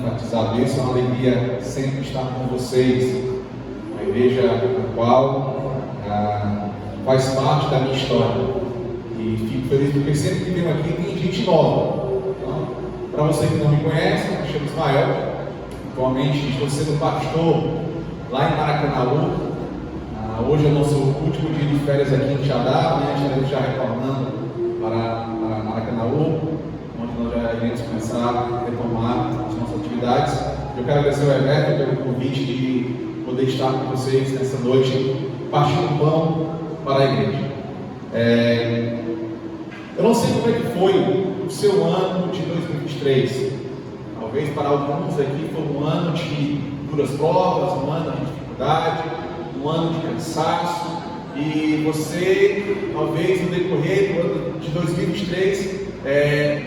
enfatizado isso, é uma alegria sempre estar com vocês. Uma igreja a qual faz parte da minha história. E fico feliz porque sempre que venho aqui tem gente nova. Então, para você que não me conhece, eu me chamo Ismael. Atualmente estou sendo pastor lá em Maracanaú. Hoje é o nosso último dia de férias aqui em Xadá, né? Estaremos já retornando para Maracanaú, onde nós já iremos começar a retomar as nossas atividades. Eu quero agradecer ao Everton pelo convite de poder estar com vocês nessa noite, partindo pão para a igreja. Eu não sei como é que foi o seu ano de 2023. Talvez para alguns aqui foi um ano de duras provas, um ano de dificuldade, um ano de cansaço, e você, talvez no decorrer do ano de 2023,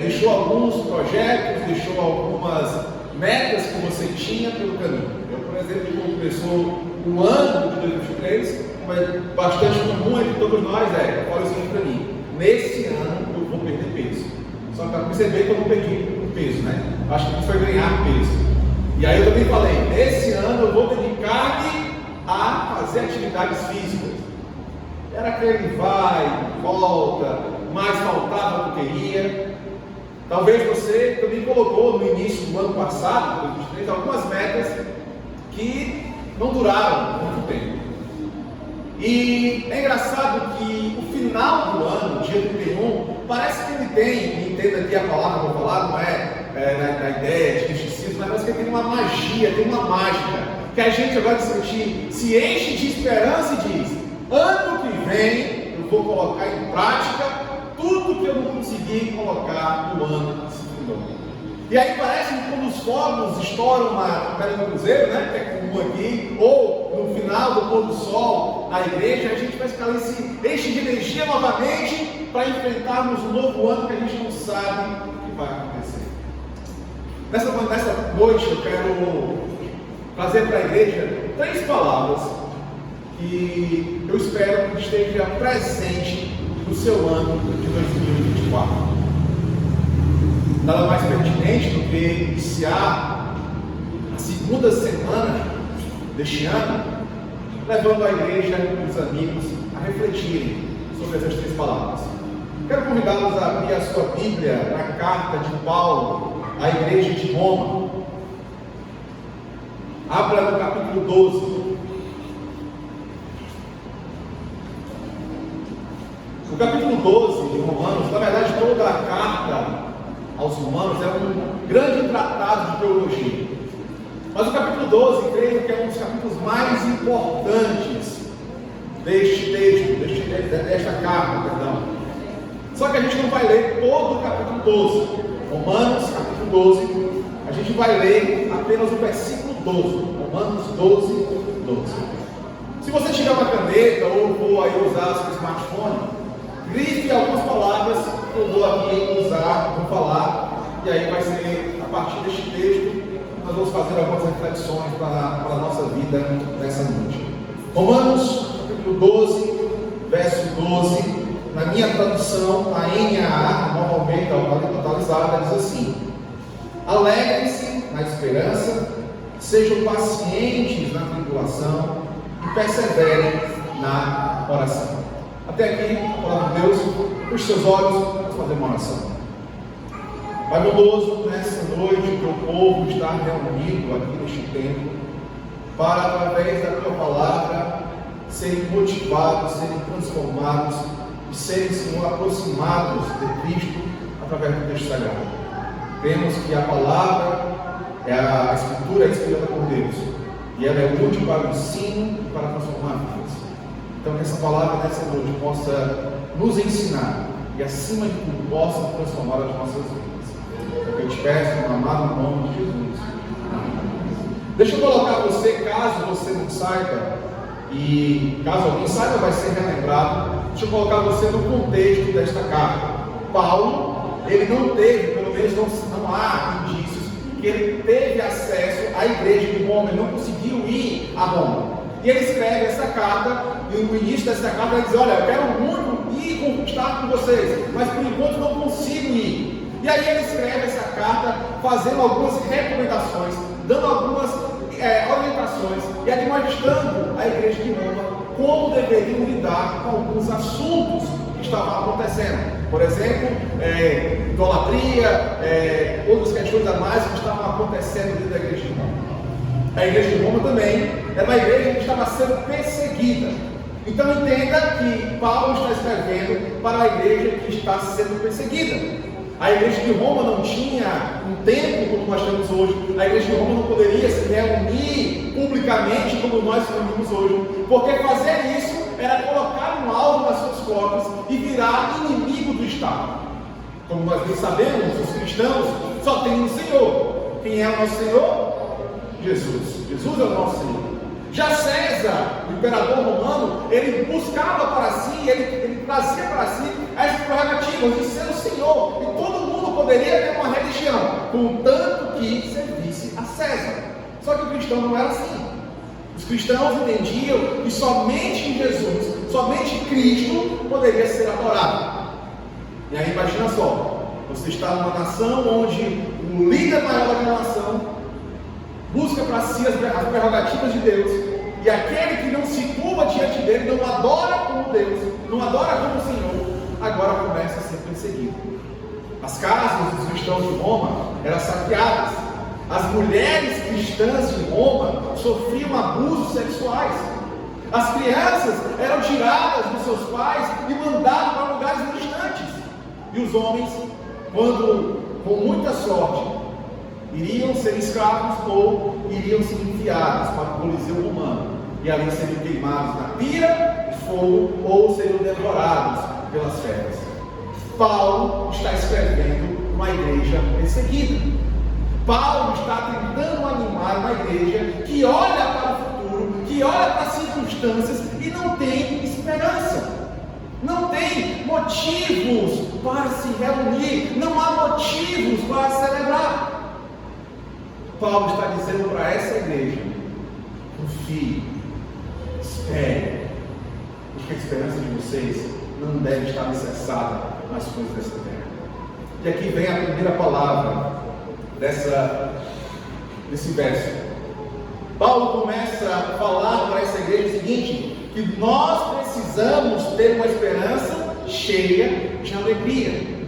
deixou alguns projetos, deixou algumas metas que você tinha pelo caminho. Eu, por exemplo, quando começou o ano de 2023, mas bastante comum entre todos nós olha o seguinte para mim: nesse ano eu vou perder peso. Só para perceber que eu não perdi peso, né? Acho que isso foi ganhar peso. E aí eu também falei: nesse ano eu vou dedicar-me a fazer atividades físicas. Era aquele vai, volta, mais faltava do que queria. Talvez você também colocou no início do ano passado, 2023, algumas metas que não duraram muito tempo. E é engraçado que o final do ano, dia 31, parece que ele tem, entenda aqui a palavra que eu vou falar, não na ideia de misticismo, mas parece que ele tem uma magia, tem uma mágica, que a gente agora se enche de esperança e diz: ano que vem eu vou colocar em prática tudo que eu não consegui colocar no ano seguinte. E aí parece que quando os fogos estouram na pedra do cruzeiro, né, que é comum aqui, ou no final do pôr do sol na igreja, a gente vai ficar se enche de energia novamente para enfrentarmos um novo ano que a gente não sabe o que vai acontecer. Nessa noite eu quero trazer para a igreja 3 palavras que eu espero que esteja presente no seu ano de 2024. Nada mais pertinente do que iniciar a segunda semana deste ano, levando a igreja e os amigos a refletirem sobre essas 3 palavras. Quero convidá-los a abrir a sua Bíblia na carta de Paulo à igreja de Roma. Abra no capítulo 12. O capítulo 12 de Romanos, na verdade toda a carta aos Romanos é um grande tratado de teologia. Mas o capítulo 12, creio que é um dos capítulos mais importantes deste texto, desta carta, perdão. Só que a gente não vai ler todo o capítulo 12. Romanos, capítulo 12, a gente vai ler apenas o versículo 12. Romanos 12, 12. Se você tiver uma caneta ou for aí usar seu smartphone, grife algumas palavras que eu vou aqui usar, vou falar, e aí vai ser a partir deste texto nós vamos fazer algumas reflexões para a nossa vida nessa noite. Romanos, capítulo 12, verso 12, na minha tradução, a NAA, normalmente atualizada, diz assim: alegrem-se na esperança, sejam pacientes na tribulação e perseverem na oração. Até aqui, a palavra de Deus. Feche seus olhos, vamos fazer uma oração. Pai bondoso, nessa noite, o teu povo está reunido aqui neste templo para, através da tua palavra, serem motivados, serem transformados e serem, Senhor, aproximados de Cristo através do texto sagrado. Vemos que a palavra, a Escritura é inspirada por Deus e ela é útil para o ensino e para transformar vidas. Então, que essa palavra nessa noite possa nos ensinar e, acima de tudo, possa transformar as nossas vidas. Eu te peço no amado nome de Jesus. Amém. Deixa eu colocar você, caso você não saiba, e caso alguém saiba, vai ser relembrado. Deixa eu colocar você no contexto desta carta. Paulo, ele não teve, pelo menos não há indícios, que ele teve acesso à igreja de Roma, ele não conseguiu ir a Roma. E ele escreve essa carta, e no início dessa carta ele diz: olha, eu quero muito ir conquistar com vocês, mas por enquanto não consigo ir. E aí ele escreve essa carta fazendo algumas recomendações, dando algumas orientações e admoestando a igreja de Roma como deveriam lidar com alguns assuntos que estavam acontecendo. Por exemplo, idolatria, outras questões a mais que estavam acontecendo dentro da igreja de Roma. A igreja de Roma também era uma igreja que estava sendo perseguida. Então entenda que Paulo está escrevendo para a igreja que está sendo perseguida. A igreja de Roma não tinha um templo como nós temos hoje. A igreja de Roma não poderia se reunir publicamente como nós reunimos hoje, porque fazer isso era colocar um alvo nas suas costas e virar inimigo do Estado. Como nós bem sabemos, os cristãos só têm um Senhor. Quem é o nosso Senhor? Jesus. Jesus é o nosso Senhor. Já César, o imperador romano, ele buscava para si, ele trazia para si as prerrogativas de ser o Senhor, e todo mundo poderia ter uma religião, contanto que servisse a César. Só que o cristão não era assim. Os cristãos entendiam que somente em Jesus, somente Cristo poderia ser adorado. E aí imagina só, você está numa nação onde o líder maior daquela nação busca para si as prerrogativas de Deus, e aquele que não se curva diante dele, não adora como Deus, não adora como Senhor, agora começa a ser perseguido. As casas dos cristãos de Roma eram saqueadas. As mulheres cristãs de Roma sofriam abusos sexuais. As crianças eram tiradas dos seus pais e mandadas para lugares distantes. E os homens, quando com muita sorte iriam ser escravos ou iriam ser enviados para o Coliseu Romano e ali seriam queimados na pira de fogo ou seriam devorados pelas feras. Paulo está escrevendo uma igreja perseguida. Paulo está tentando animar uma igreja que olha para o futuro, que olha para as circunstâncias e não tem esperança. Não tem motivos para se reunir, não há motivos para celebrar. Paulo está dizendo para essa igreja: confie, espere, porque a esperança de vocês não deve estar alicerçada nas coisas dessa terra. E aqui vem a primeira palavra desse verso. Paulo começa a falar para essa igreja o seguinte: que nós precisamos ter uma esperança cheia de alegria.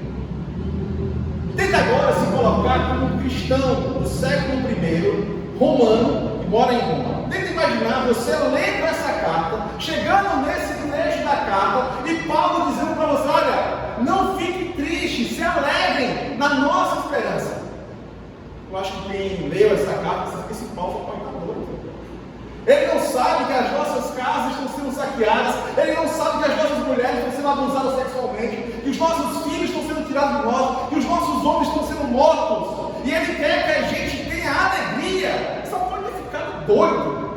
Tenta agora se colocar como um cristão do século I, romano, que mora em Roma. Tenta imaginar você lendo essa carta, chegando nesse trecho da carta, e Paulo dizendo para você: olha, não fique triste, se alegrem na nossa esperança. Eu acho que quem leu essa carta sabe que esse Paulo pode estar doido. Ele não sabe que as nossas casas estão sendo saqueadas, ele não sabe que as nossas mulheres estão sendo abusadas sexualmente, que os nossos filhos estão sendo tirados de nós, que os nossos homens estão sendo mortos, e ele quer que a gente tenha alegria. Só pode ter ficado doido.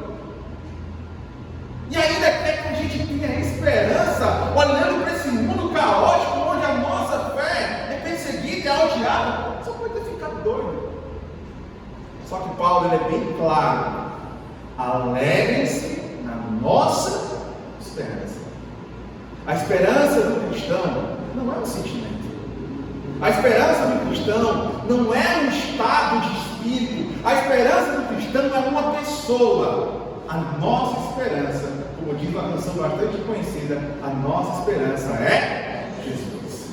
E ainda quer que a gente tenha esperança, olhando para esse mundo caótico, onde a nossa fé é perseguida e é odiada. Só pode ter ficado doido. Só que Paulo ele é bem claro: alegrem-se na nossa esperança. A esperança do cristão não é um sentimento. A esperança do cristão não é um estado de espírito. A esperança do cristão é uma pessoa. A nossa esperança, como diz uma canção bastante conhecida, a nossa esperança é Jesus.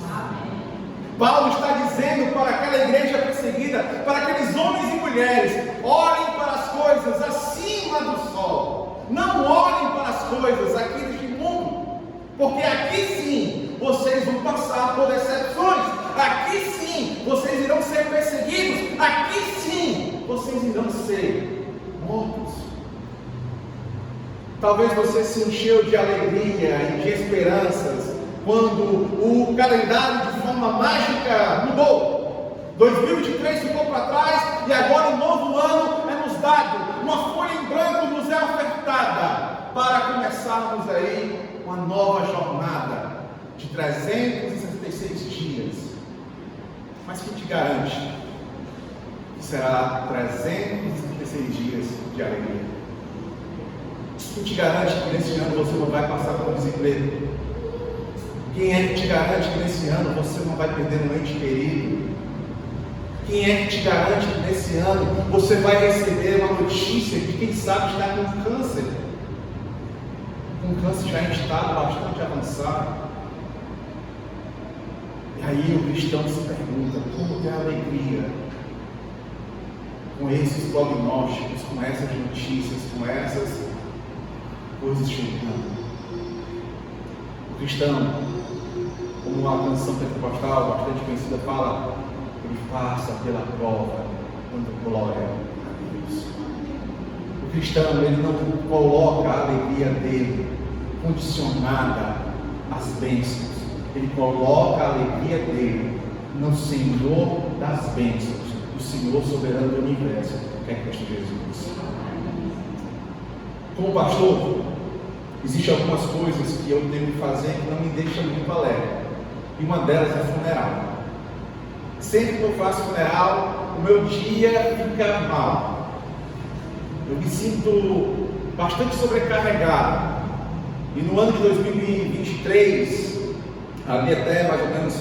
Paulo está dizendo para aquela igreja perseguida, para aqueles homens e mulheres: olhem para as coisas acima do sol, não olhem para as coisas aqui deste mundo, porque aqui sim vocês vão passar por decepções, aqui sim vocês irão ser perseguidos, aqui sim vocês irão ser mortos. Talvez você se encheu de alegria e de esperanças quando o calendário de forma mágica mudou. 2023 ficou para trás e agora o novo ano é nos dado, uma folha em branco nos é ofertada para começarmos aí uma nova jornada de 366 dias. Mas quem te garante que será 366 dias de alegria? Quem te garante que nesse ano você não vai passar por desemprego? Quem é que te garante que nesse ano você não vai perder um ente querido? Quem é que te garante que nesse ano você vai receber uma notícia de quem sabe está com câncer? Um câncer já em estado bastante avançado. E aí o cristão se pergunta, como ter alegria com esses prognósticos, com essas notícias, com essas coisas chegando? O cristão, como a canção pentecostal bastante conhecida fala, ele passa pela prova dando glória a Deus. O cristão, ele não coloca a alegria dele condicionada às bênçãos. Ele coloca a alegria dele no Senhor das bênçãos, o Senhor soberano do universo, que é Cristo Jesus. Como pastor, existem algumas coisas que eu tenho que fazer que não me deixam muito alegre. E uma delas é funeral. Sempre que eu faço funeral, o meu dia fica mal. Eu me sinto bastante sobrecarregado. E no ano de 2023, ali até mais ou menos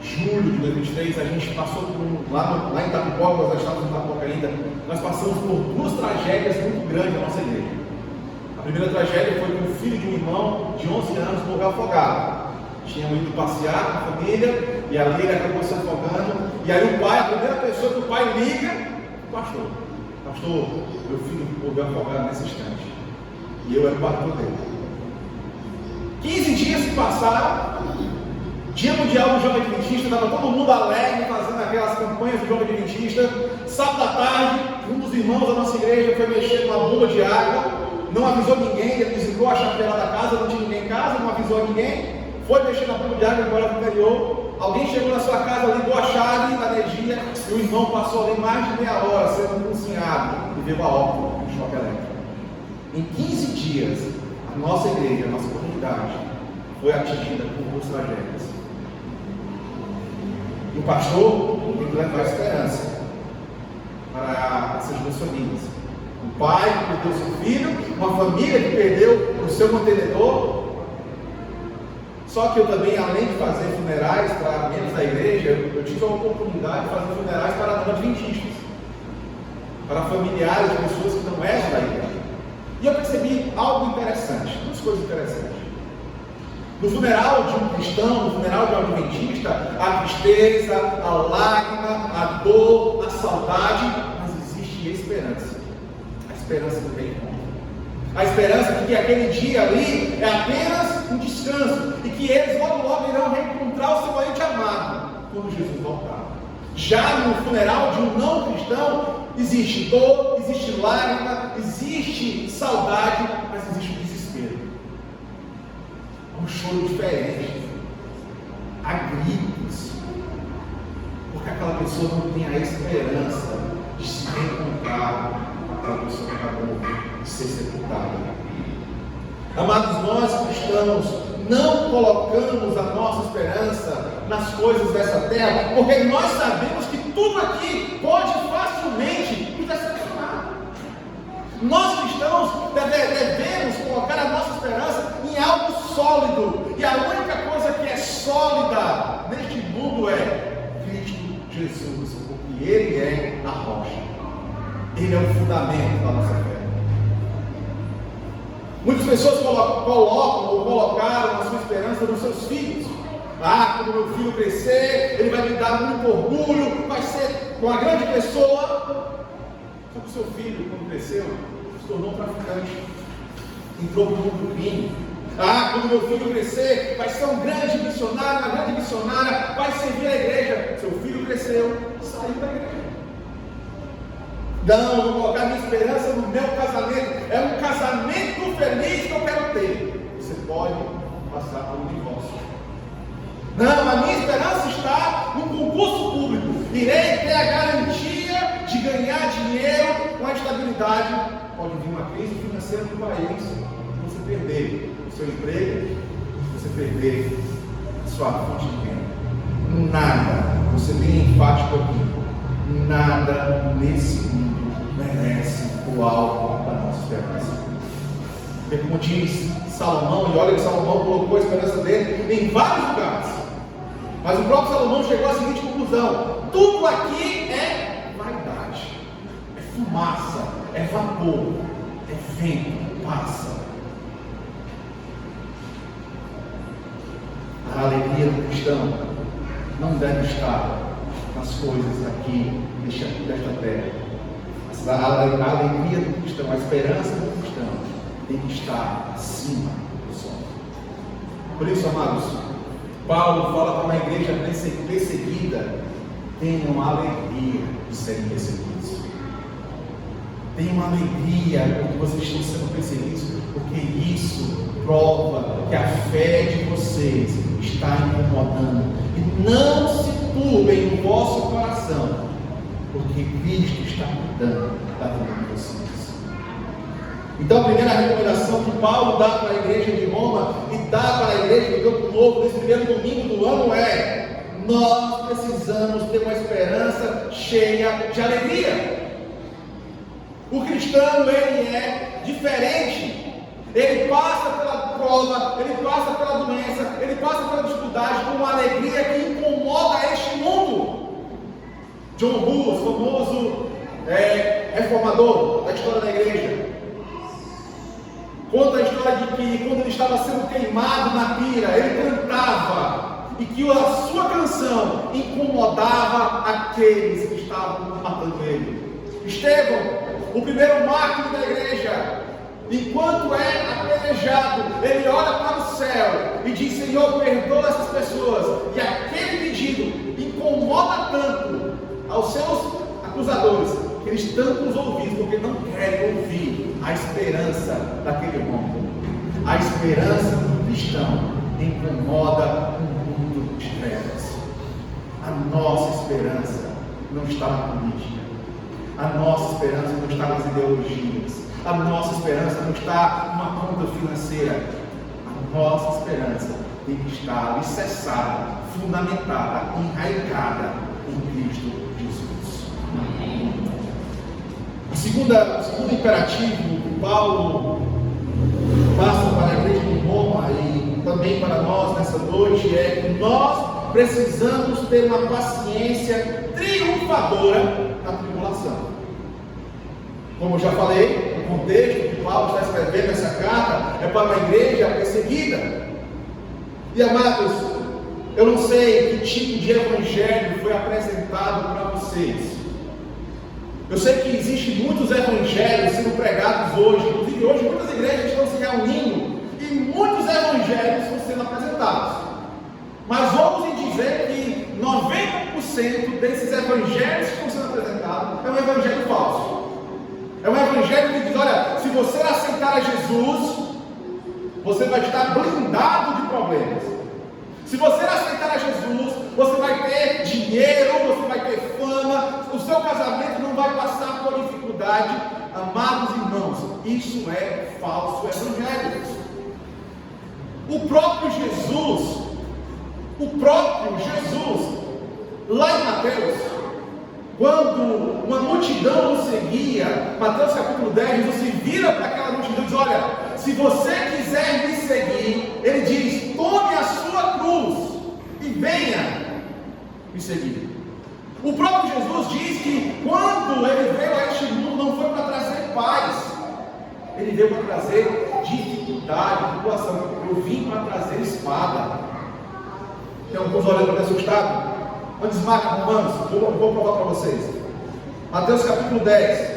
julho de 2023, a gente passou por, lá em Itapipoca, nós estávamos em Itapipoca ainda, nós passamos por duas tragédias muito grandes na nossa igreja. A primeira tragédia foi que o filho de um irmão de 11 anos morreu afogado. Tinham ido passear com a família e ali ele acabou se afogando. E aí o pai, a primeira pessoa que o pai liga, o pastor. Pastor, meu filho morreu afogado nesse instante. E eu era o pastor dele. 15 dias se passaram. Dia Mundial do Jovem Adventista, estava todo mundo alegre, fazendo aquelas campanhas do Jovem Adventista. Sábado à tarde, um dos irmãos da nossa igreja foi mexer numa bomba de água, não avisou ninguém, ele desligou a chapela da casa, não tinha ninguém em casa, não avisou ninguém. Foi mexer na bomba de água embora para o interior. Alguém chegou na sua casa, ligou a chave da energia e o irmão passou ali mais de meia hora sendo cozinhado e veio a óbito de choque elétrico. Em 15 dias, a nossa igreja, a nossa comunidade foi atingida por duas tragédias. E o pastor tem que levar a esperança para essas duas famílias. Um pai que perdeu seu filho, uma família que perdeu o seu mantenedor. Só que eu também, além de fazer funerais para membros da igreja, eu tive a oportunidade de fazer funerais para não adventistas, para familiares de pessoas que não eram da igreja. E eu percebi algo interessante, duas coisas interessantes. No funeral de um cristão, no funeral de um adventista, a tristeza, a lágrima, a dor, a saudade, mas existe esperança. A esperança do reencontro. A esperança de que aquele dia ali é apenas um descanso e que eles logo irão reencontrar o seu ente amado quando Jesus voltar. Já no funeral de um não cristão, existe dor, existe lágrima, existe saudade, mas existe um desespero. Um choro diferente, há gritos, porque aquela pessoa não tem a esperança de se reencontrar com aquela pessoa que acabou de ser sepultada. Amados, nós cristãos não colocamos a nossa esperança nas coisas dessa terra, porque nós sabemos que tudo aqui pode facilmente nos decepcionar. Nós cristãos devemos colocar a nossa esperança em algo sólido, e a única coisa que é sólida neste mundo é Cristo Jesus, porque Ele é a rocha, Ele é o fundamento da nossa fé. Muitas pessoas colocam ou colocaram a sua esperança nos seus filhos. Quando meu filho crescer, ele vai me dar muito orgulho, vai ser uma grande pessoa. Só que o seu filho, quando cresceu, se tornou um traficante, entrou para o mundo do crime. Quando meu filho crescer, vai ser um grande missionário, uma grande missionária, vai servir a igreja. Seu filho cresceu, saiu da igreja. Não, eu vou colocar minha esperança no meu casamento. É um casamento feliz que eu quero ter. Você pode passar por um divórcio. Não, a minha esperança está no concurso público. Irei ter a garantia de ganhar dinheiro com a estabilidade. Pode vir uma crise financeira no país. Você perder o seu emprego, você perder a sua fonte de renda. Nada, você bem enfático aqui, nada nesse mundo merece o alvo da nossa esperança. Porque como diz Salomão, e olha que Salomão colocou a esperança dele em vários lugares. Mas o próprio Salomão chegou à seguinte conclusão: tudo aqui é vaidade, é fumaça, é vapor, é vento, passa. A alegria do cristão não deve estar nas coisas aqui desta terra. A alegria do cristão, a esperança do cristão tem que estar acima do sol. Por isso, amados, Paulo fala para uma igreja perseguida: tenham alegria de serem perseguidos. Tenham alegria porque vocês estão sendo perseguidos, porque isso prova que a fé de vocês está incomodando. E não se turbem no vosso coração, porque Cristo está cuidando da vida de vocês. Então, a primeira recomendação que Paulo dá para a igreja de Roma e dá para a igreja do Campo Novo nesse primeiro domingo do ano é: nós precisamos ter uma esperança cheia de alegria. O cristão, ele é diferente. Ele passa pela prova, ele passa pela doença, ele passa pela dificuldade com uma alegria que incomoda este mundo. John Hus, famoso reformador da história da igreja, conta a história de que quando ele estava sendo queimado na pira, ele cantava, e que a sua canção incomodava aqueles que estavam matando ele. Estevão, o primeiro mártir da igreja, enquanto é apedrejado, ele olha para o céu e diz: Senhor, perdoa essas pessoas. E aquele pedido incomoda tanto aos seus acusadores que eles tampam os ouvidos, porque não querem ouvir a esperança daquele homem. A esperança do cristão incomoda um mundo de trevas. A nossa esperança não está na política, a nossa esperança não está nas ideologias, a nossa esperança não está numa conta financeira. A nossa esperança tem que estar alicerçada, fundamentada, enraizada em Cristo Jesus. O segundo imperativo que Paulo passa para a igreja de Roma e também para nós nessa noite é que nós precisamos ter uma paciência triunfadora na tribulação. Como eu já falei, o contexto que Paulo está escrevendo essa carta é para uma igreja perseguida. E amados, eu não sei que tipo de evangelho foi apresentado para vocês. Eu sei que existem muitos evangelhos sendo pregados hoje. Inclusive hoje muitas igrejas estão se reunindo e muitos evangelhos estão sendo apresentados. Mas vamos dizer que 90% desses evangelhos que estão sendo apresentados é um evangelho falso. É um evangelho que diz: olha, se você aceitar a Jesus, você vai estar blindado de problemas. Se você aceitar a Jesus, você vai ter dinheiro, você vai ter fama, o seu casamento não vai passar por dificuldade. Amados irmãos, isso é falso evangelho. O próprio Jesus, lá em Mateus, quando uma multidão o seguia, Mateus capítulo 10, Jesus se vira para aquela multidão e diz: olha, se você quiser me seguir, ele diz: tome a sua cruz e venha me seguir. O próprio Jesus diz que quando ele veio a este mundo, não foi para trazer paz, ele veio para trazer dificuldade, tribulação. Eu vim para trazer espada. Tem alguns olhando assustados. Antes marca Romanos, vou provar para vocês. Mateus capítulo 10.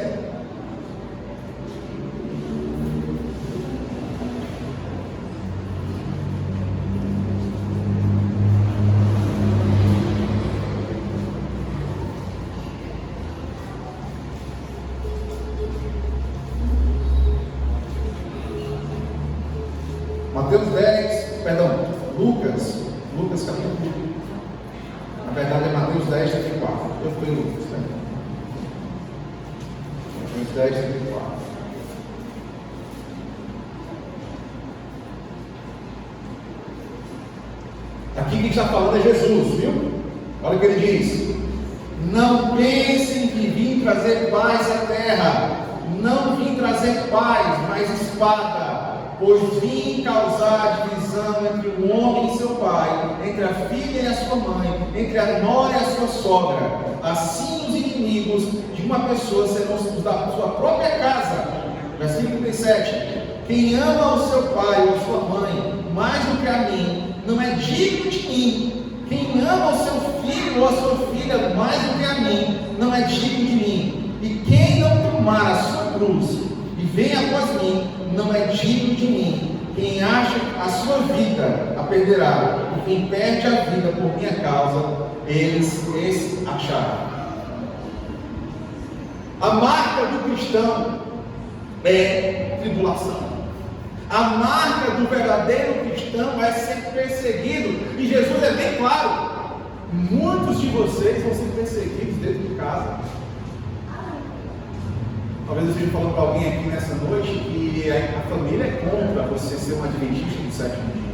Mateus 10, perdão, Lucas capítulo. Na verdade é Mateus 10, 34. Eu fui em Lucas, né? Mateus 10, 34. Aqui quem está falando é Jesus, viu? Olha o que ele diz: não pensem que vim trazer paz à terra. Não vim trazer paz, mas espada. pois vim causar divisão entre o homem e seu pai, entre a filha e a sua mãe, entre a nora e a sua sogra. Assim os inimigos de uma pessoa serão os da sua própria casa. Versículo 37. Quem ama o seu pai ou sua mãe mais do que a mim, não é digno de mim. Quem ama o seu filho ou a sua filha mais do que a mim, não é digno de mim. E quem não tomar a sua cruz e vem após mim, não é digno de mim. Quem acha a sua vida a perderá, e quem perde a vida por minha causa, esse achará. A marca do cristão é tribulação. A marca do verdadeiro cristão é ser perseguido. E Jesus é bem claro: muitos de vocês vão ser perseguidos dentro de casa. Talvez eu esteja falando para alguém aqui nessa noite que a família é contra você ser um adventista do sétimo dia.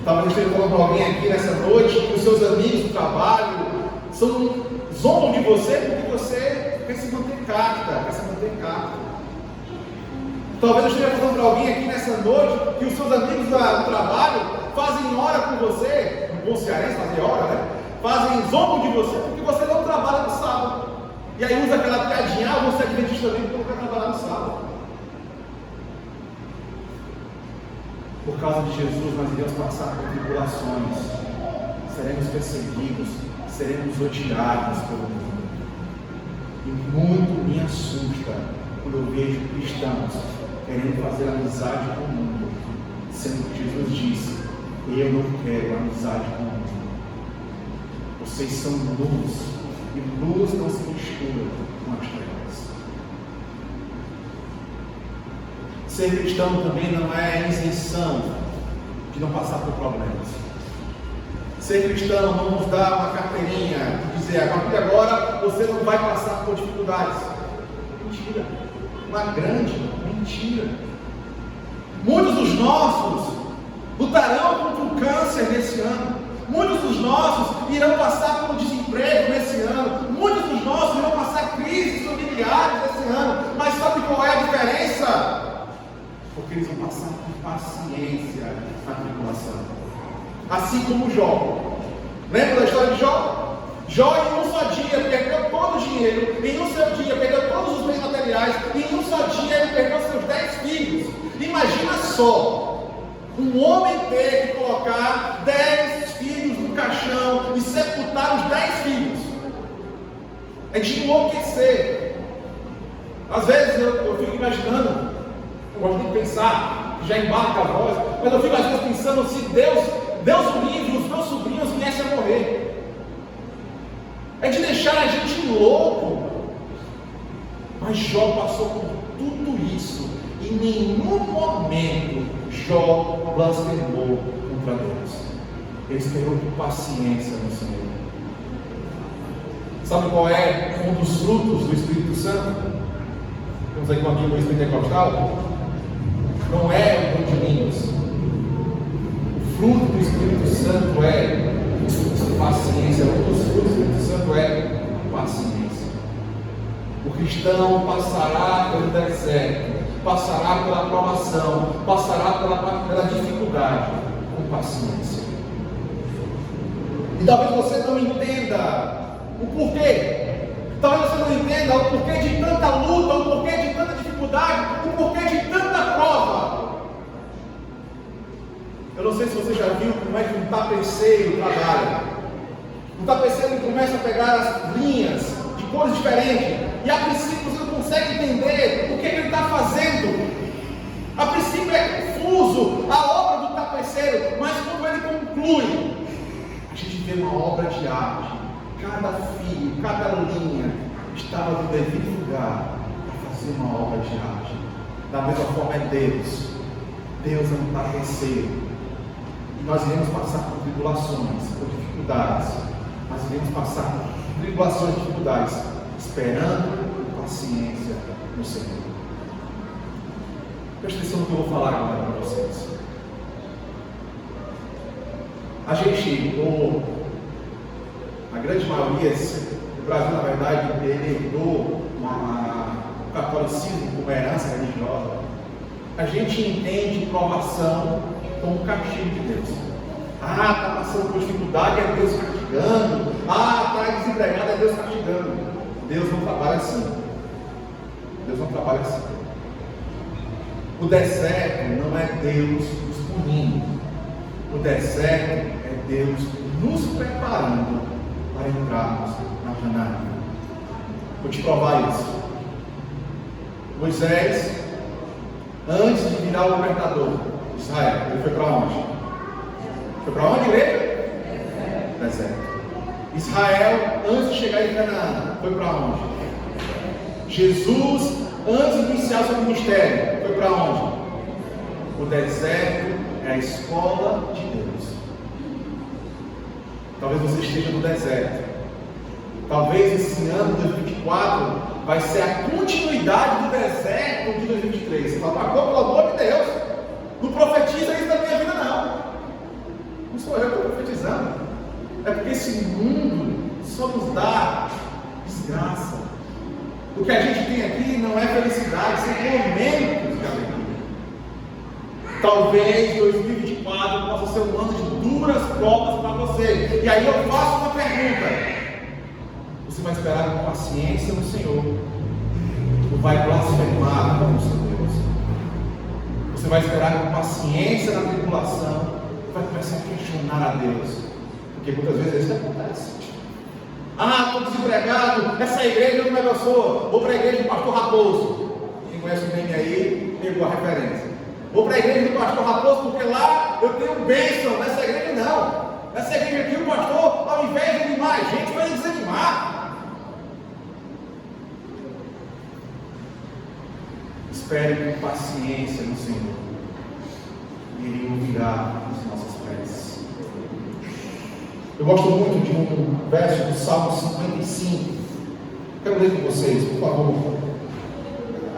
Talvez eu esteja falando para alguém aqui nessa noite que os seus amigos do trabalho zombam de você porque você quer se manter carta. Talvez eu esteja falando para alguém aqui nessa noite que os seus amigos do trabalho fazem hora com você, no bom cearense, fazer hora, né? Fazem zombam de você porque você não trabalha no sábado. E aí usa aquela piadinha: você é adventista também porque não quer trabalhar no sábado. Por causa de Jesus, nós iremos passar por tribulações, seremos perseguidos, seremos odiados pelo mundo. E muito me assusta quando eu vejo cristãos querendo fazer amizade com o mundo, sendo que Jesus disse: eu não quero amizade com o mundo. Vocês são luz, e luz não se mistura com as trevas. Ser cristão também não é isenção de não passar por problemas. Ser cristão não nos dá uma carteirinha de dizer: a partir de agora você não vai passar por dificuldades. Mentira. Uma grande mentira. Muitos dos nossos lutarão contra o câncer nesse ano. Muitos dos nossos irão passar por desemprego nesse ano. Muitos dos nossos irão passar crises familiares nesse ano. Mas sabe qual é a diferença? Porque eles vão passar por paciência na tribulação. Assim como Jó. Lembra da história de Jó? Jó em um só dia perdeu todo o dinheiro, em um só dia perdeu todos os bens materiais, em um só dia ele perdeu seus 10 filhos. Imagina só, um homem ter que colocar 10 filhos no caixão e sepultar os 10 filhos. É de enlouquecer. Às vezes eu fico imaginando, eu gosto de pensar, já embarca a voz, mas eu fico às vezes pensando: se Deus o livre, os meus sobrinhos viessem a morrer. É de deixar a gente louco. Mas Jó passou por tudo isso, e em nenhum momento Jó blasfemou contra Deus. Ele esperou com paciência no Senhor. Sabe qual é um dos frutos do Espírito Santo? Temos aqui um amigo pentecostal. Não é o dom de línguas. O fruto do Espírito Santo é paciência. Um dos frutos do Espírito Santo é paciência. O cristão passará pelo deserto, passará pela provação, passará pela dificuldade com paciência. E talvez você não entenda o porquê. Talvez você não entenda o porquê de tanta luta, o porquê de tanta dificuldade, o porquê de tanta prova. Eu não sei se você já viu como é que um tapeceiro trabalha. Um tapeceiro começa a pegar as linhas de cores diferentes, e a princípio você não consegue entender o que ele está fazendo. A princípio é confuso a obra do tapeceiro, mas quando ele conclui, a gente vê uma obra de arte. Cada fio, cada linha estava no devido lugar para fazer uma obra de arte. Da mesma forma é Deus. Deus é um tapeceiro. E nós iremos passar por tribulações, por dificuldades. Nós iremos passar por tribulações e dificuldades, esperando com paciência no Senhor. Preste atenção no que eu vou falar agora para vocês. A gente, a grande maioria do Brasil, na verdade, ele herdou o catolicismo como herança religiosa. a gente entende provação como castigo de Deus. Está passando por dificuldade, é Deus castigando. Está desempregado, é Deus castigando. Deus não trabalha assim. Deus não trabalha assim. O deserto não é Deus nos punindo. O deserto é Deus nos preparando para entrarmos na Canaã. Vou te provar isso. Moisés, antes de virar o libertador de Israel, ele foi para onde? Foi para onde, igreja? Deserto. Israel, antes de chegar em Canaã, foi para onde? Jesus, antes de iniciar seu ministério, foi para onde? O deserto é a escola de Deus. Talvez você esteja no deserto. Talvez esse ano de 2024 vai ser a continuidade do deserto de 2023. Você fala, pelo amor de Deus, não profetiza isso na minha vida, não. Não sou eu que estou profetizando. É porque esse mundo só nos dá desgraça. O que a gente tem aqui não é felicidade, são momentos de alegria. Talvez 2024 possa ser um ano de duras provas para você. E aí eu faço uma pergunta. Você vai esperar com paciência no Senhor? Ou vai blasfemar contra o seu Deus? Você vai esperar com paciência na tribulação? Ou vai começar a questionar a Deus? Porque muitas vezes isso acontece. Estou desempregado, essa igreja não me abençoa. Vou para a igreja do pastor Raposo. Quem conhece o meme aí, pegou a referência. Vou para a igreja do pastor Raposo porque lá eu tenho bênção. Nessa igreja não. Nessa igreja aqui o pastor, ao invés de animar a gente, vai desanimar. Espere com paciência no Senhor. Ele ouvirá as nossas preces. Eu gosto muito de um verso do Salmo 55. Quero ler com vocês, por favor.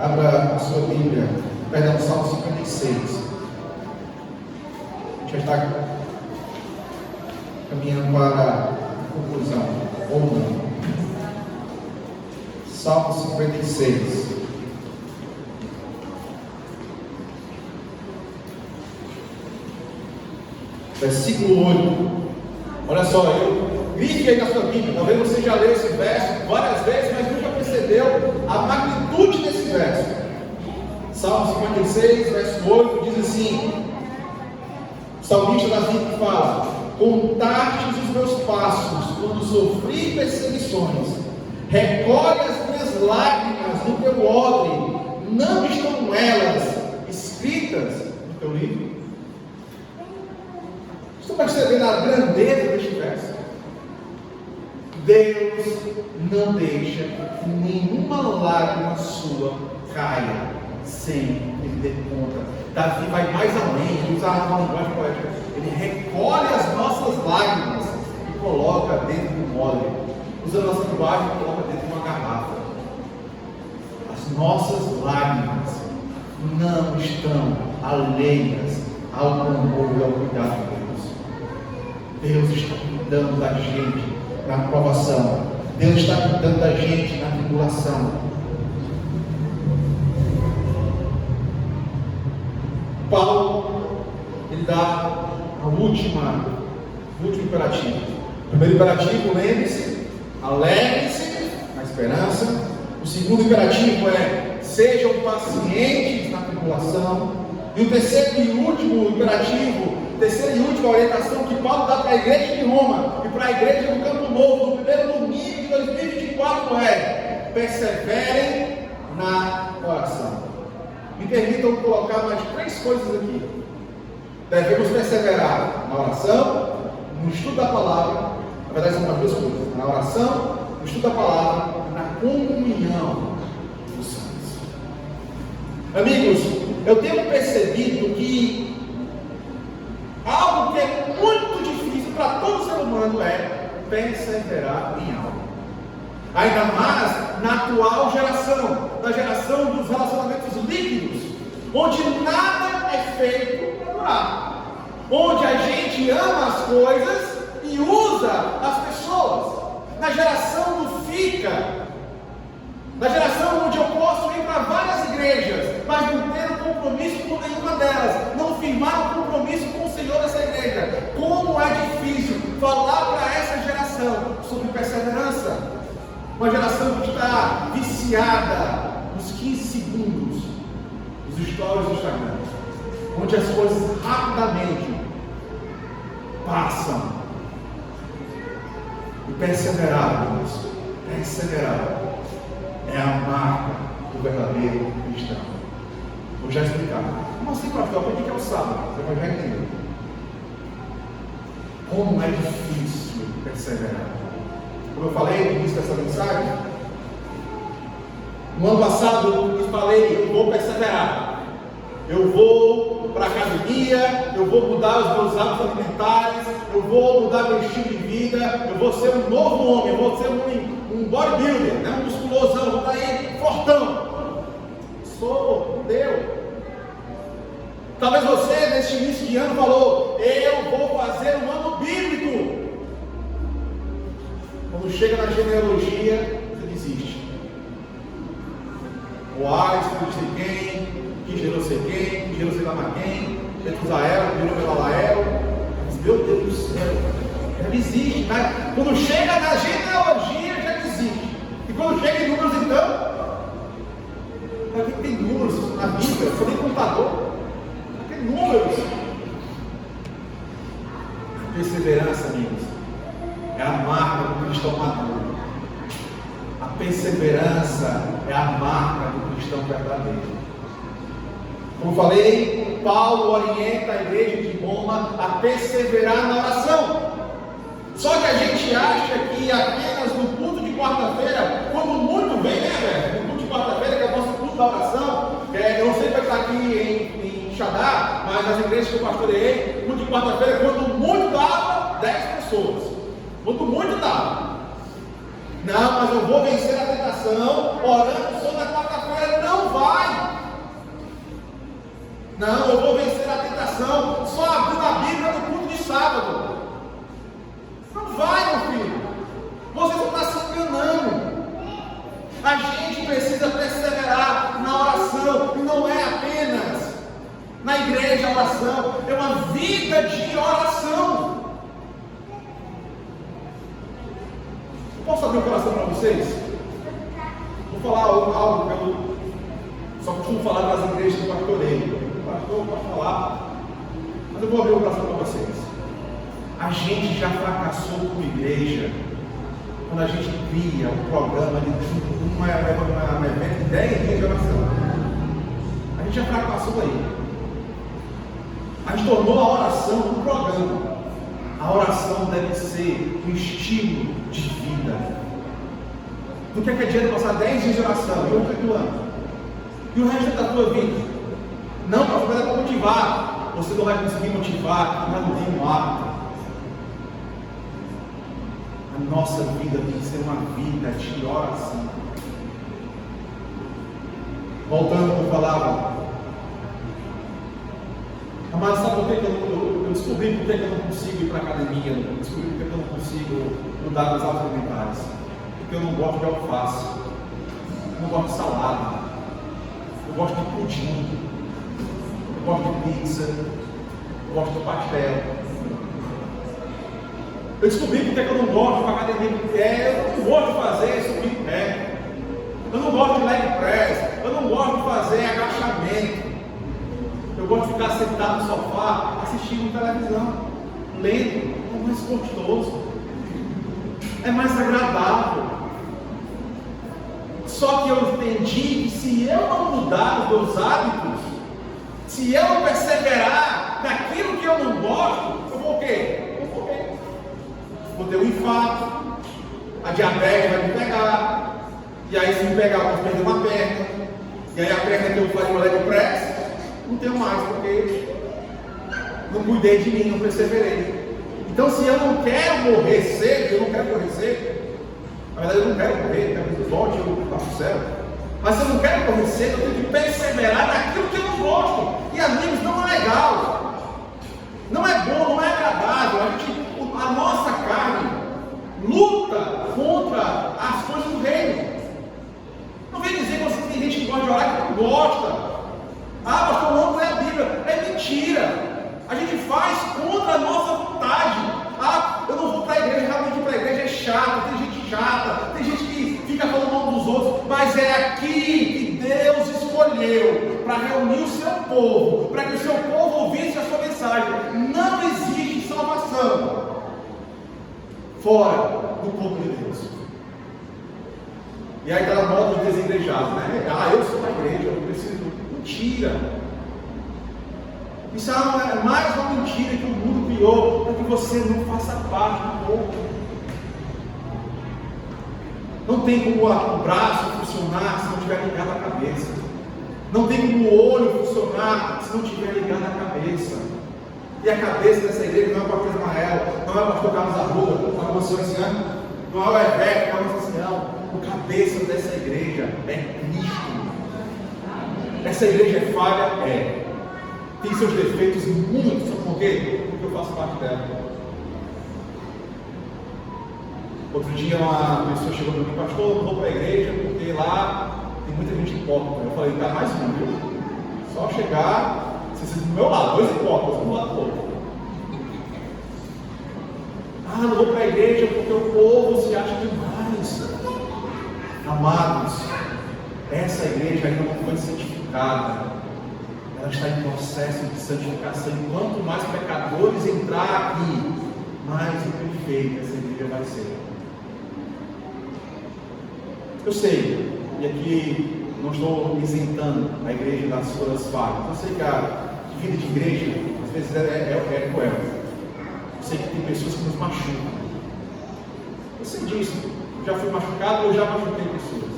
Abra a sua Bíblia. Perdão, Salmo 56. A gente já está caminhando para a conclusão. Ou não. Salmo 56. Versículo 8. Olha só, grife aí na sua Bíblia. Talvez você já leu esse verso várias vezes, mas nunca percebeu a magnitude desse verso. Salmo 56, verso 8, diz assim: o salmista Davi fala: contastes os meus passos quando sofri perseguições, recolhe as minhas lágrimas no teu odre, não estão elas escritas no teu livro? Estou percebendo a grandeza deste verso. Deus não deixa que nenhuma lágrima sua caia sem ele ter conta. Davi vai mais além, ele usa uma linguagem poética. Ele recolhe as nossas lágrimas e coloca dentro do molde. Usa a nossa linguagem e coloca dentro de uma garrafa. As nossas lágrimas não estão alheias ao amor e ao cuidado de Deus. Deus está cuidando da gente na provação. Deus está cuidando da gente na tribulação. Paulo, ele dá o último imperativo. O primeiro imperativo, lembre-se, alegre-se na esperança. O segundo imperativo é: sejam pacientes na tribulação. E o terceiro e último imperativo, terceira e última orientação que Paulo dá para a igreja de Roma e para a igreja do Campo Novo, no primeiro domingo de 2024 é: perseverem na oração. Me permitam colocar mais 3 coisas aqui. Devemos perseverar na oração, no estudo da palavra. Na verdade são mais 2 coisas: na oração, no estudo da palavra, na comunhão dos santos. Amigos, eu tenho percebido que algo que é muito difícil para todo ser humano é perseverar em algo. Ainda mais na atual geração, na geração dos relacionamentos líquidos, onde nada é feito para durar, onde a gente ama as coisas e usa as pessoas, na geração do fica, na geração onde eu posso ir para várias igrejas, mas não ter um compromisso com nenhuma delas, não firmaram compromisso com o Senhor dessa igreja. Como é difícil falar para essa geração sobre perseverança. Uma geração que está viciada nos 15 segundos dos stories do Instagram, onde as coisas rapidamente passam. E perseverar, irmãos, perseverar é a marca do verdadeiro cristão. Vou já explicar. Como assim, pastor? Por que é o sábado? Você vai já entender. Como é difícil perseverar. Como eu falei no início dessa mensagem, no ano passado eu falei, eu vou perseverar. Eu vou para a academia, eu vou mudar os meus hábitos alimentares, eu vou mudar meu estilo de vida, eu vou ser um novo homem, eu vou ser um bodybuilder, né? Um musculosão, vou estar aí fortão. Sou Deus. Talvez você, neste início de ano, falou, eu vou fazer um ano bíblico. Quando chega na genealogia, você desiste. O Ares, não sei quem, que gerou sei quem, que gerou sei lá mais quem, Metusael, que gerou Melalael. Meu Deus do céu, já desiste, né? Quando chega na genealogia, já desiste. E quando chega em números, então, para que tem números na Bíblia? Só tem computador. Tem números. A perseverança, amigos, é a marca do cristão maduro. A perseverança é a marca do cristão verdadeiro. Como falei, Paulo orienta a igreja de Roma a perseverar na oração. Só que a gente acha que apenas no culto de quarta-feira, quando muito vem, né, velho? No culto de quarta-feira, que é o nosso culto da oração, eu não sei se vai estar aqui em Xadá, mas nas igrejas que eu pastoreei, culto de quarta-feira, quando muito dava, 10 pessoas. Quando muito dava. Não, mas eu vou vencer a tentação, orando só na quarta-feira, não vai. Não, eu vou vencer a tentação só abrindo a Bíblia no culto de sábado. Não vai, meu filho. Você só está se enganando. A gente precisa perseverar na oração. E não é apenas na igreja a oração. É uma vida de oração. Eu posso abrir o coração para vocês? Vou falar algo que eu só costumo falar nas igrejas que eu pastorei. Pastor, pode falar, mas eu vou abrir o coração para vocês. A gente já fracassou como igreja quando a gente cria um programa de um evento de 10 dias de oração. A gente já fracassou aí. A gente tornou a oração um programa. A oração deve ser um estilo de vida. Do que adianta passar 10 dias de oração e o resto do ano? E o resto da tua vida? Não, mas é para motivar. Você não vai conseguir motivar, não vai ter um hábito. A nossa vida tem que ser uma vida de oração. Voltando ao que eu falava. Mas sabe por que eu descobri por que eu não consigo ir para a academia? Eu descobri por que eu não consigo mudar os hábitos alimentares. Porque eu não gosto de alface. Eu não gosto de salada. Eu gosto de pudim. Eu gosto de pizza, eu gosto de pastel. Eu descobri porque eu não gosto de academia de pé, eu não gosto de fazer subir de pé. Eu não gosto de leg press, eu não gosto de fazer agachamento. Eu gosto de ficar sentado no sofá, assistindo televisão, lendo, é mais gostoso, é mais agradável. Só que eu entendi que se eu não mudar os meus hábitos, se eu não perseverar naquilo que eu não gosto, eu vou o quê? Eu vou morrer. Vou ter um infarto, a diabetes vai me pegar, e aí se me pegar eu posso perder uma perna, e aí a perna que eu faço uma leg press, não tenho mais, porque não cuidei de mim, não perseverei. Então se eu não quero morrer cedo, eu não quero morrer cedo, na verdade eu não quero morrer, talvez eu volte eu vou para o céu. Mas se eu não quero correr cedo, eu tenho que perseverar naquilo que eu não gosto. E amigos, não é legal. Não é bom, não é agradável. A nossa carne luta contra as coisas do reino. Não vem dizer que tem gente que gosta de orar que não gosta. Ah, pastor, que Deus escolheu para reunir o seu povo, para que o seu povo ouvisse a sua mensagem. Não existe salvação fora do povo de Deus. E aí está na moda dos desigrejados, né? Eu sou uma igreja, eu preciso. Mentira! Isso é mais uma mentira que o mundo criou para que você não faça parte do povo. Não tem como o braço funcionar se não estiver ligado à cabeça. Não tem como o olho funcionar se não estiver ligado à cabeça. E a cabeça dessa igreja não é o pastor Ismael, não é o pastor Carlos Arruda, não é o senhor esse ano, não é o Everto, não é o ancião. O cabeça dessa igreja é Cristo. Essa igreja é falha? É. Tem seus defeitos muitos, sabe por quê? Porque eu faço parte dela. Outro dia uma pessoa chegou para mim, pastor, eu não vou para a igreja porque lá tem muita gente hipócrita. Eu falei, tá mais um, viu? Só chegar, você do meu lado, dois hipócritas, um do lado do outro. Não vou para a igreja porque o povo se acha demais. Amados, essa igreja ainda não foi santificada. Ela está em processo de santificação. E quanto mais pecadores entrar aqui, mais imperfeita essa igreja vai ser. Eu sei, e aqui não estou isentando a igreja das suas falhas. Eu sei que a vida de igreja, às vezes, é cruel. Eu sei que tem pessoas que nos machucam. Eu sei disso. Eu já fui machucado, eu já machuquei pessoas.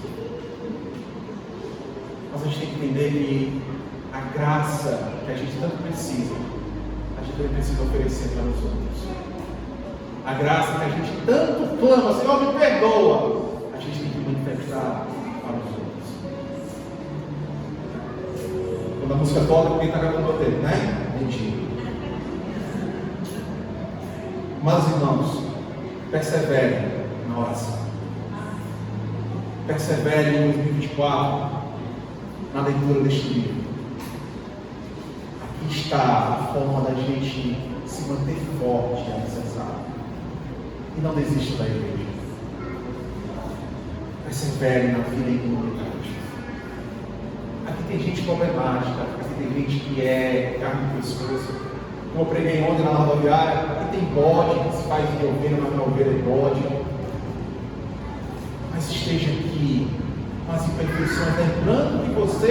Mas a gente tem que entender que a graça que a gente tanto precisa, a gente também precisa oferecer para os outros. A graça que a gente tanto clama, Senhor, me perdoa, a gente tem que manifestar para os outros. Quando a música toca, quem está gravando o tempo, né? Mentira. Mas, irmãos, persevere na oração. Persevere em 2024 na leitura deste livro. Aqui está a forma da gente se manter forte, é necessário. E não desista da igreja. Persevere na vida em comunidade. Aqui tem gente problemática, aqui tem gente que é carne e pescoço. Como eu preguei ontem na rodoviária, aqui tem bode que se faz de ovelha, mas não é ovelha, é bode. Mas esteja aqui com as imperfeições, lembrando que você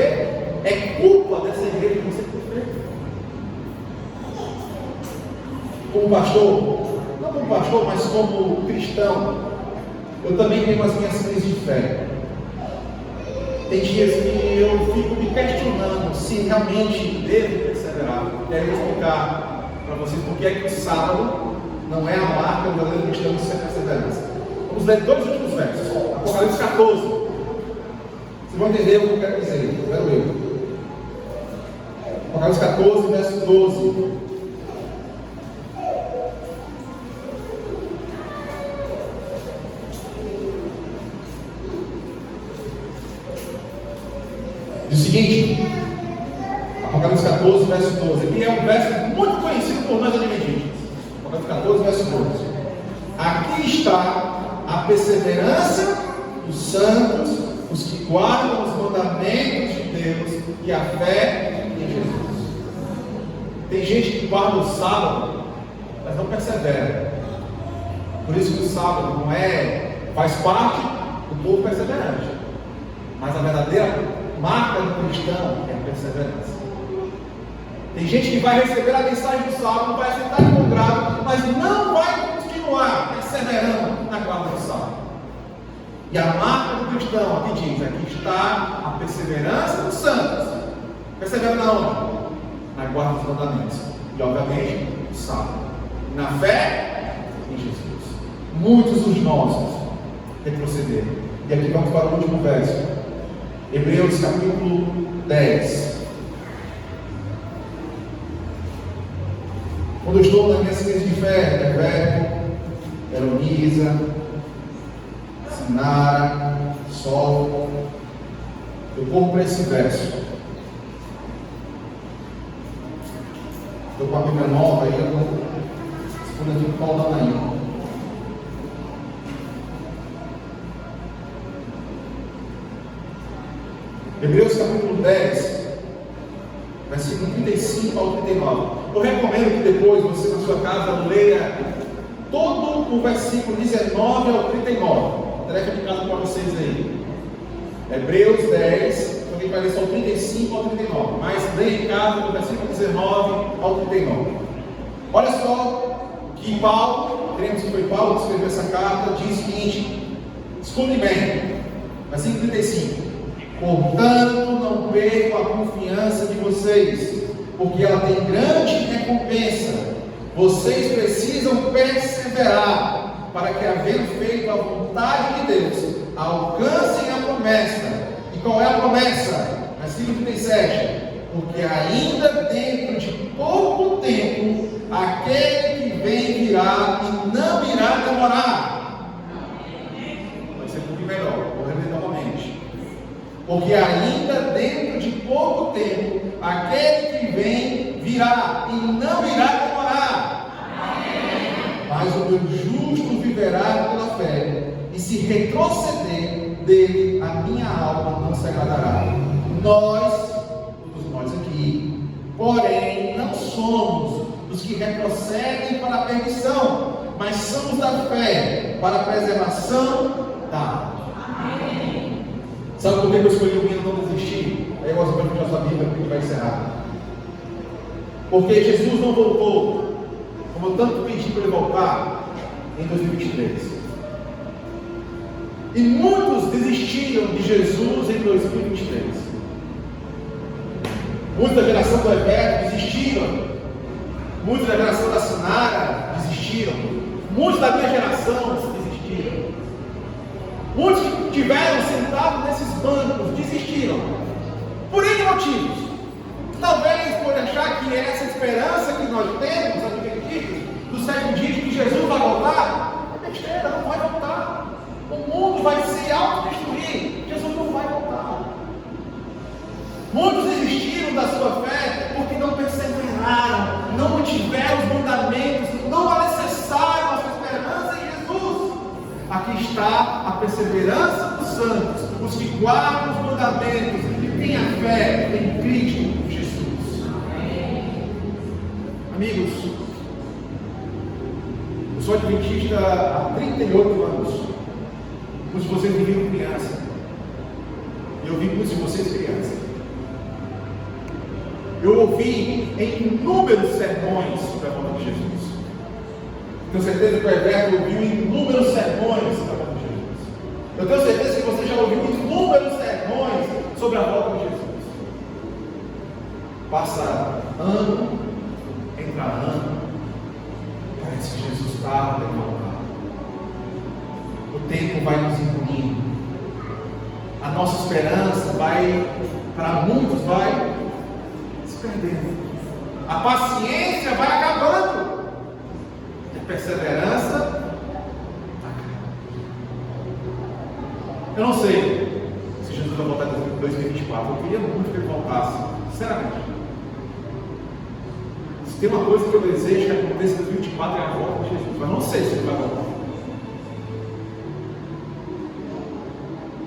é culpa dessa igreja que você fez. Como pastor, não como pastor, mas como cristão, eu também tenho as minhas crises de fé. Tem dias que eu fico me questionando se realmente devo perseverar. E aí eu vou explicar para vocês porque é que o sábado não é a marca do verdadeiro cristão de ser perseverança. Vamos ler dois últimos versos. Apocalipse 14. Vocês vão entender o que eu quero dizer. Quero ler. Apocalipse 14, verso 12. Diz o seguinte, Apocalipse 14, verso 12, aqui é um verso muito conhecido por nós adventistas. Apocalipse 14, verso 12. Aqui está a perseverança dos santos, os que guardam os mandamentos de Deus e a fé em Jesus. Tem gente que guarda o sábado, mas não persevera. Por isso que o sábado não faz parte do povo perseverante. Mas a verdadeira marca do cristão é a perseverança. Tem gente que vai receber a mensagem do sábado, vai aceitar o contrato, mas não vai continuar perseverando na guarda do sábado. E a marca do cristão, aqui diz, aqui está a perseverança dos santos. Persevera na onde? Na guarda dos mandamentos. E obviamente, no sábado. E na fé em Jesus. Muitos dos nossos retrocederam. E aqui vamos para o último verso. Hebreus capítulo 10. Quando eu estou na minha crise de fé, Everto, Elonisa, Sinara, Sol, eu corro para esse verso. Estou com a Bíblia nova aí, eu estou respondendo aqui para o Paulo da manhã. Hebreus capítulo 10, versículo 35 ao 39. Eu recomendo que depois você na sua casa leia todo o versículo 19 ao 39. Tarefa de casa para vocês aí. Hebreus 10, alguém vai ler só o 35 ao 39. Mas leia em casa do versículo 19 ao 39. Olha só que Paulo, cremos que foi Paulo que escreveu essa carta, diz o seguinte: escute bem, versículo 35. Portanto, não percam a confiança de vocês, porque ela tem grande recompensa. Vocês precisam perseverar, para que, havendo feito a vontade de Deus, alcancem a promessa. E qual é a promessa? Versículo 37. Porque ainda dentro de pouco tempo, aquele que vem virá e não irá demorar. Vai ser muito melhor, vou repetir novamente. Porque ainda dentro de pouco tempo, aquele que vem virá e não irá demorar. Mas o meu justo viverá pela fé, e se retroceder dele, a minha alma não se agradará. Todos nós aqui, porém, não somos dos que retrocedem para a perdição, mas somos da fé para a preservação da alma. Sabe por que eu escolhi o hino não desistir? Aí eu gosto de a sua Bíblia, porque a gente vai encerrar. Porque Jesus não voltou, como eu tanto pedi para ele voltar, em 2023. E muitos desistiram de Jesus em 2023. Muitos da geração do Eberto desistiram. Muitos da geração da Sinara desistiram. Muitos da minha geração desistiram. Muitos que tiveram sentados nesses bancos desistiram. Por N motivos. Talvez por achar que essa esperança que nós temos, advertidos, do sétimo dia de que Jesus vai voltar, é besteira, não vai voltar. O mundo vai se autodestruir. Jesus não vai voltar. Muitos desistiram da sua fé porque não perseveraram, não mantiveram os mandamentos, não alicerçaram a sua esperança em Jesus. Aqui está a perseverança dos santos, os que guardam os mandamentos e têm a fé em Cristo Jesus. Amigos, eu sou adventista há 38 anos. Muitos de vocês me viram criança. E eu vi muitos de vocês criança. Eu ouvi em inúmeros sermões sobre a volta de Jesus. Tenho certeza que o Everton ouviu inúmeros sermões sobre a volta de Jesus. Eu tenho certeza que você já ouviu inúmeros sermões sobre a volta de Jesus. Passa ano, entra ano, parece que Jesus está demorando. O tempo vai nos engolindo. A nossa esperança vai, para muitos, vai se perdendo. A paciência vai acabando. A perseverança vai acabando. Eu não sei se Jesus vai voltar em 2024. Eu queria muito que ele voltasse, sinceramente. Se tem uma coisa que eu desejo que aconteça em 2024 é a volta de Jesus, mas não sei se ele vai voltar.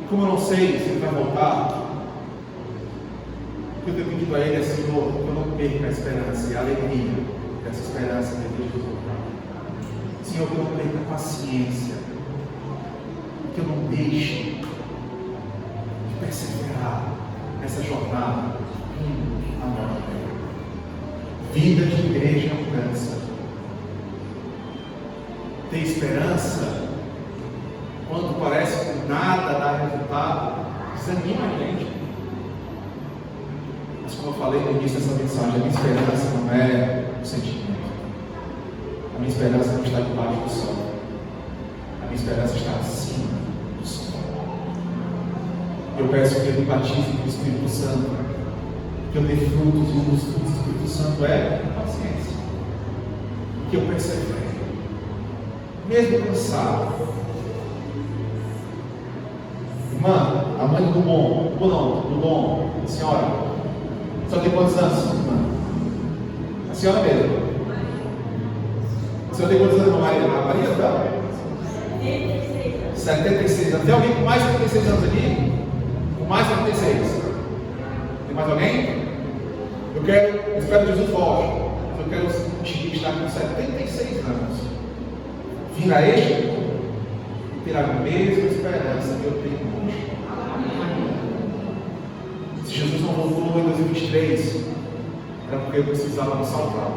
Como eu não sei se ele vai voltar, o que eu tenho pedido a ele é: Senhor, que eu não perca a esperança e a alegria dessa esperança de Deus voltar. Senhor, que eu não perca a paciência, que eu não deixe de perseverar nessa jornada rumo à nova vida de igreja alcança. Ter esperança quando parece que nada dá resultado, desanima a gente. Mas como eu falei no início dessa mensagem, a minha esperança não é o sentimento. A minha esperança não está debaixo do sol. A minha esperança está acima do sol. Eu peço que Ele me batize com o Espírito Santo, que eu dê frutos, e um dos frutos do Espírito Santo é a paciência. Que eu persevere, mesmo cansado. Irmã, a mãe do Dom, senhora, só tem quantos anos, irmã? A senhora mesmo. A senhora tem quantos anos, Maria? A Maria dela? 76 anos. Tem alguém com mais de 76 anos aqui? Com mais de 76? Mais alguém? Eu espero que Jesus volte, mas eu quero estar com 76 anos. Vir a este e ter a mesma esperança que eu tenho hoje. Se Jesus não voltou em 2023, era porque eu precisava me salvar.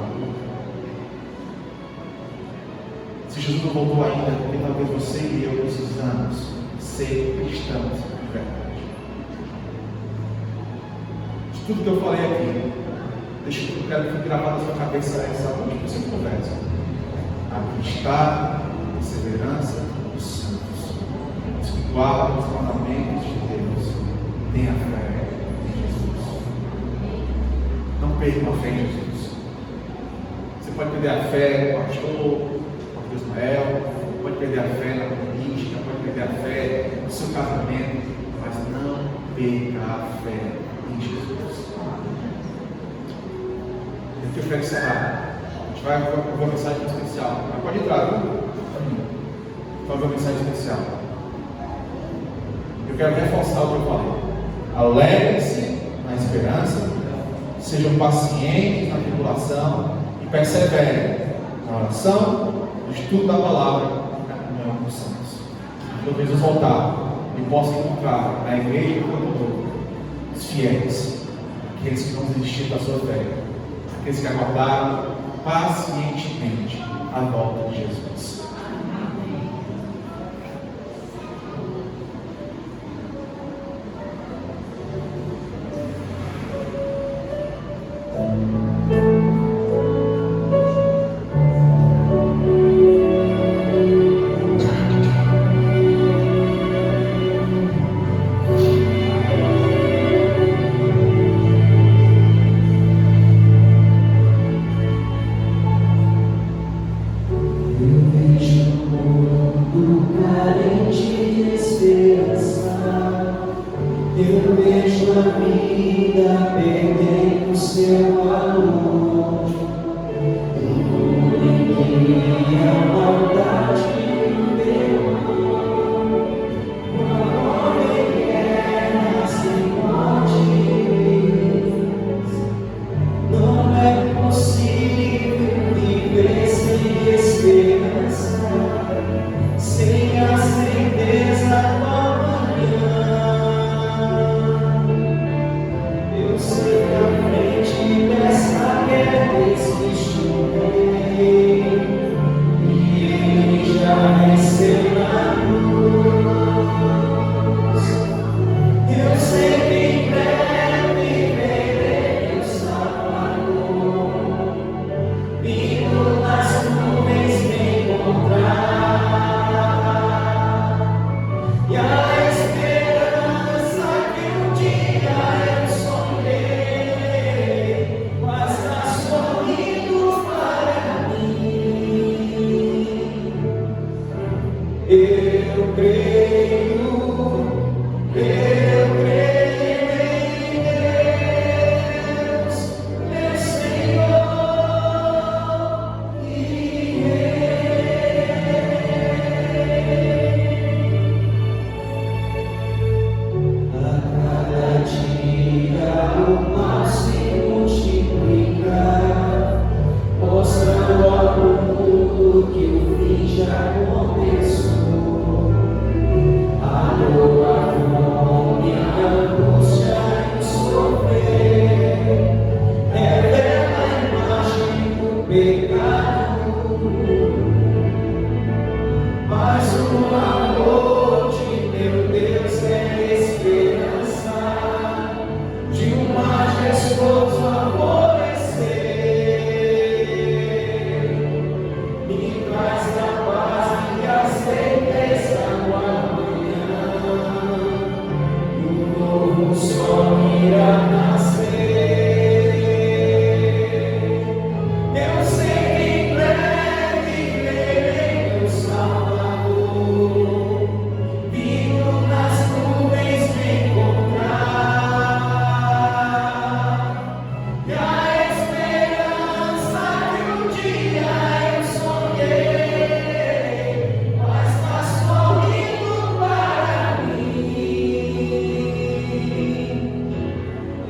Se Jesus não voltou ainda, é porque talvez você e eu precisamos ser cristãos de verdade. De tudo que eu falei aqui, eu quero que fique gravado na sua cabeça essa última conversa. Acreditar na perseverança dos santos. Guarda os mandamentos de Deus. Tenha fé em Jesus. Não perca a fé em Jesus. Você pode perder a fé no pastor, no Ismael, pode perder a fé na política, pode perder a fé no seu casamento, mas não perca a fé em Jesus. Eu quero encerrar. A gente vai com uma mensagem especial. Mas pode entrar, viu? Vai uma mensagem especial. Eu quero reforçar o que eu falei. Alegrem-se na esperança, sejam pacientes na tribulação e perseverem na oração, no estudo da palavra e na comunhão com os santos. Quando Jesus voltar, e possa encontrar na igreja do Campo Novo os fiéis, aqueles que não desistiram da sua fé, aqueles que aguardaram pacientemente a volta de Jesus.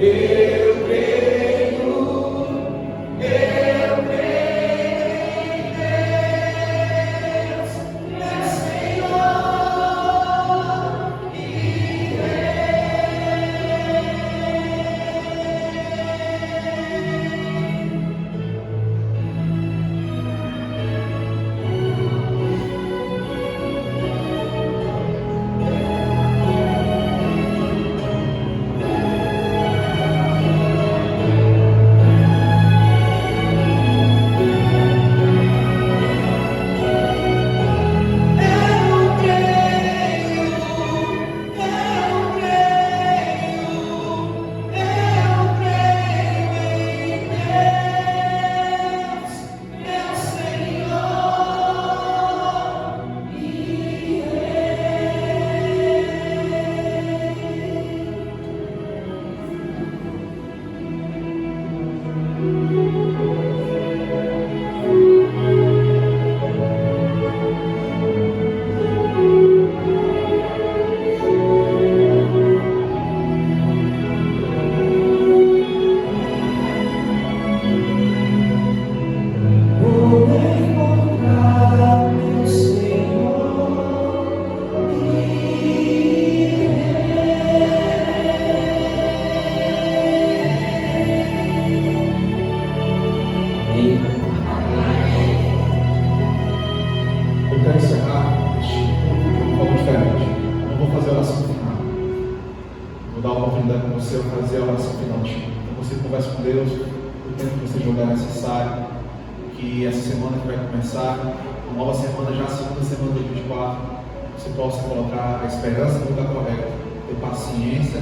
Eu creio em Deus, meu Senhor e eu quero encerrar este culto de uma forma diferente. Eu não vou fazer a oração final. Vou dar uma oportunidade para você fazer a oração final. Então você conversa com Deus o tempo que você julgar necessário. Que essa semana que vai começar, a nova semana, já a segunda semana de 2024, você possa colocar a esperança no lugar correto, ter paciência,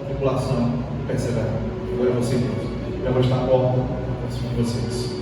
tribulação e perseverar. Agora é você, Deus. Eu vou estar à porta para vocês.